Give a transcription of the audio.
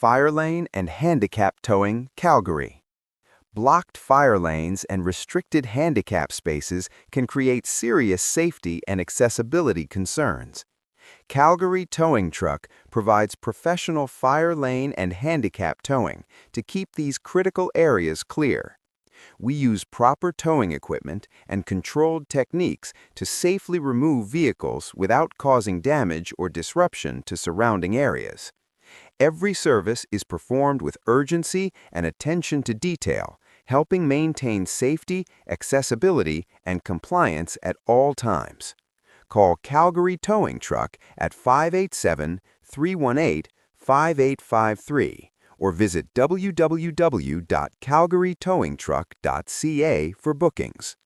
Fire Lane and Handicap Towing, Calgary. Blocked fire lanes and restricted handicap spaces can create serious safety and accessibility concerns. Calgary Towing Truck provides professional fire lane and handicap towing to keep these critical areas clear. We use proper towing equipment and controlled techniques to safely remove vehicles without causing damage or disruption to surrounding areas. Every service is performed with urgency and attention to detail, helping maintain safety, accessibility, and compliance at all times. Call Calgary Towing Truck at 587-318-5853 or visit www.calgarytowingtruck.ca for bookings.